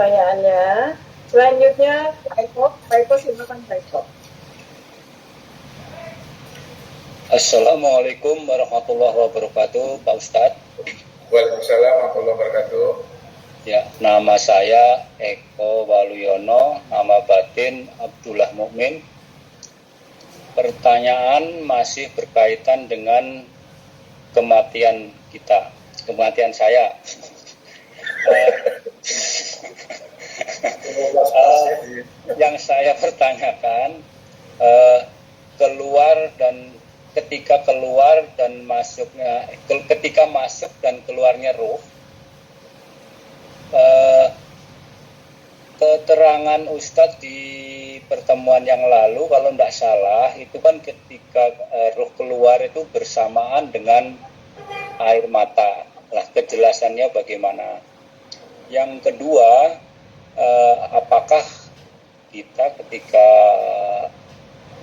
pertanyaannya. Selanjutnya, Pak Eko silakan Pak Eko. Assalamualaikum warahmatullahi wabarakatuh, Pak Ustadz. Waalaikumsalam warahmatullahi wabarakatuh. Ya, nama saya Eko Waluyono, nama batin Abdullah Mukmin. Pertanyaan masih berkaitan dengan kematian kita, kematian saya. Yang saya pertanyakan, ketika masuk dan keluarnya ruh, keterangan Ustadz di pertemuan yang lalu kalau tidak salah itu kan ketika ruh keluar itu bersamaan dengan air mata. Nah, kejelasannya bagaimana? Yang kedua, apakah kita ketika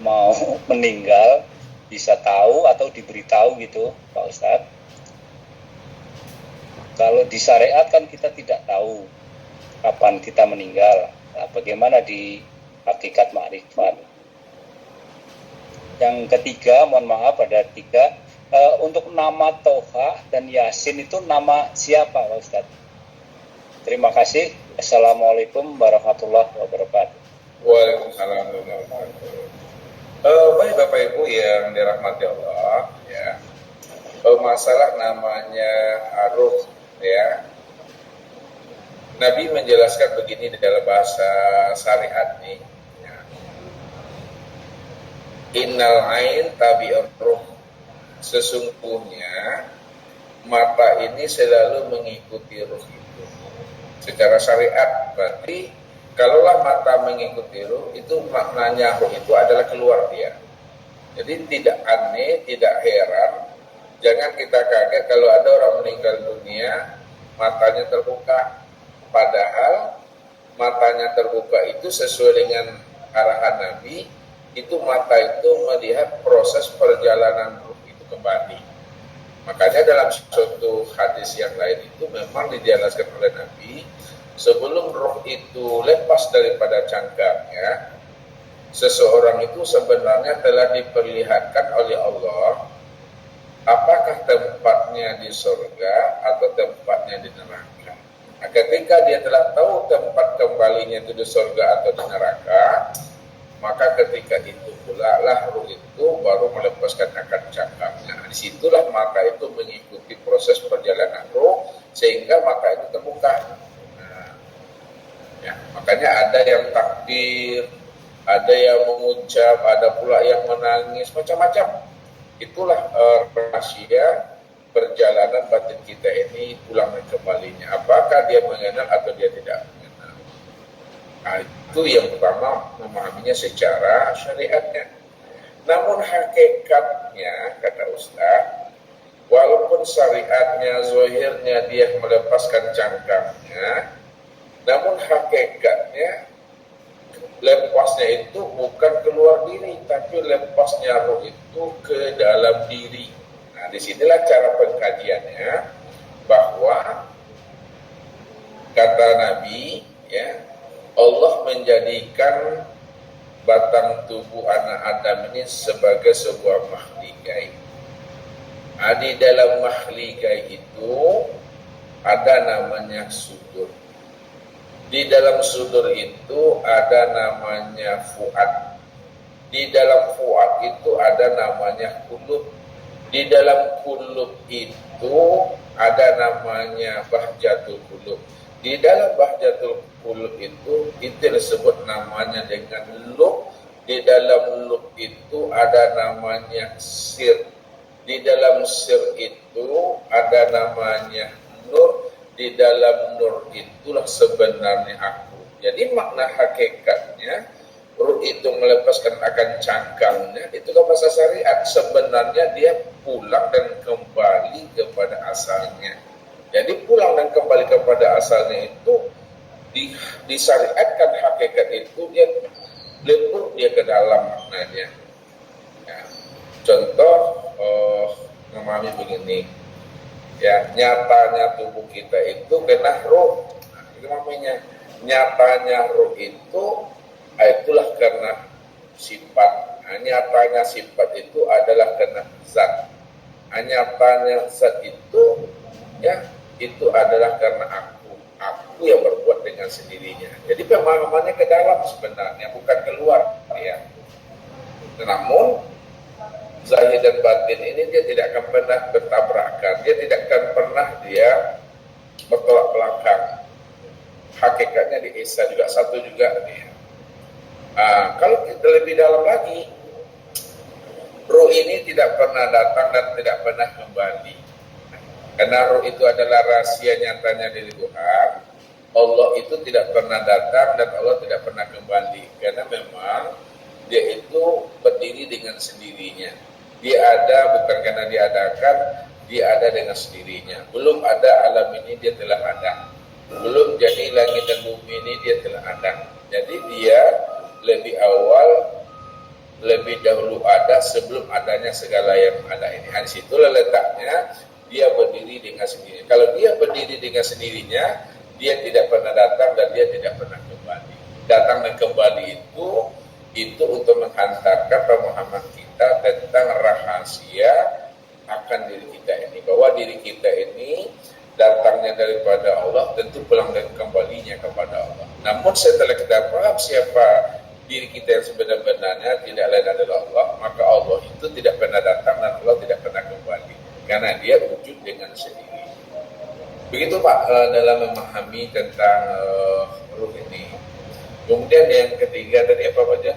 mau meninggal bisa tahu atau diberitahu gitu, Pak Ustadz? Kalau di syariat kan kita tidak tahu kapan kita meninggal. Nah, bagaimana di hakikat makrifat? Yang ketiga, mohon maaf ada 3. Untuk nama Toha dan Yasin itu nama siapa, Pak Ustadz? Terima kasih. Assalamualaikum warahmatullahi wabarakatuh. Waalaikumsalam warahmatullahi wabarakatuh. Baik Bapak Ibu yang dirahmati Allah, ya. Masalah namanya ruh, ya. Nabi menjelaskan begini di dalam bahasa syariat nih. Ya. Innal ain tabi'ur ruh. Sesungguhnya mata ini selalu mengikuti ruh itu. Secara syariat berarti kalaulah mata mengikuti ruh, itu maknanya ruh itu adalah keluar dia. Jadi tidak aneh, tidak heran. Jangan kita kaget kalau ada orang meninggal dunia, matanya terbuka. Padahal matanya terbuka itu sesuai dengan arahan Nabi, itu mata itu melihat proses perjalanan ruh itu kembali. Makanya dalam suatu hadis yang lain itu memang dijelaskan oleh Nabi, sebelum roh itu lepas daripada cangkangnya, seseorang itu sebenarnya telah diperlihatkan oleh Allah apakah tempatnya di surga atau tempatnya di neraka. Nah, ketika dia telah tahu tempat kembalinya itu di surga atau di neraka, maka ketika itu pula lah roh itu baru melepaskan akar cangkangnya. Disitulah mata itu mengikuti proses perjalanan roh sehingga mata itu terbuka. Ya, makanya ada yang takbir, ada yang mengucap, ada pula yang menangis, macam-macam. Itulah rahasia perjalanan batin kita ini pulang dan kembalinya. Apakah dia mengenal atau dia tidak mengenal? Nah, itu yang pertama memahaminya secara syariatnya. Namun hakikatnya, kata Ustaz, walaupun syariatnya, zahirnya dia melepaskan cangkangnya, namun hakikatnya lepasnya itu bukan keluar diri, tapi lepasnya roh itu ke dalam diri. Nah, disinilah cara pengkajiannya, bahwa kata Nabi, ya, Allah menjadikan batang tubuh anak Adam ini sebagai sebuah mahligai. Nah, di dalam mahligai itu ada namanya sudur. Di dalam sudur itu ada namanya fuad. Di dalam fuad itu ada namanya kulub. Di dalam kulub itu ada namanya bahjatul kulub. Di dalam bahjatul kulub itu disebut namanya dengan lub. Di dalam lub itu ada namanya sir. Di dalam sir itu ada namanya nur. Di dalam nur itulah sebenarnya aku. Jadi makna hakikatnya ruh itu melepaskan akan cangkangnya, itu kan bahasa syariat. Sebenarnya dia pulang dan kembali kepada asalnya. Jadi pulang dan kembali kepada asalnya itu disyariatkan hakikat itu dia lebur dia ke dalam maknanya. Ya, contoh memahami begini. Ya, nyatanya tubuh kita itu kena roh. Nah, itu namanya. nyatanya ruh itu itulah karena sifat. Nyatanya sifat itu adalah karena zat. Nyatanya zat itu ya itu adalah karena aku yang berbuat dengan sendirinya. Jadi pemahamannya ke dalam sebenarnya, bukan keluar ya. Namun zahir dan batin ini dia tidak akan pernah bertabrakan, dia tidak akan pernah dia bertolak belakang. Hakikatnya di Isa juga satu juga dia. Kalau kita lebih dalam lagi, roh ini tidak pernah datang dan tidak pernah kembali. Karena roh itu adalah rahasia nyatanya dari Tuhan. Allah itu tidak pernah datang dan Allah tidak pernah kembali. Karena memang dia itu berdiri dengan sendirinya. Dia ada bukan karena diadakan, dia ada dengan sendirinya. Belum ada alam ini dia telah ada. Belum jadi langit dan bumi ini dia telah ada. Jadi dia lebih awal, lebih dahulu ada sebelum adanya segala yang ada ini. Di situlah letaknya dia berdiri dengan sendirinya. Kalau dia berdiri dengan sendirinya, dia tidak pernah datang dan dia tidak pernah kembali. Datang dan kembali itu untuk menghantarkan pemahaman kita tentang rahasia akan diri kita ini. Bahwa diri kita ini datangnya daripada Allah, tentu pulang dan kembalinya kepada Allah. Namun setelah kita paham siapa diri kita yang sebenarnya tidak lain adalah Allah, maka Allah itu tidak pernah datang dan Allah tidak pernah kembali. Karena dia wujud dengan sendiri. Begitu Pak dalam memahami tentang ruh ini. Kemudian yang ketiga tadi apa aja?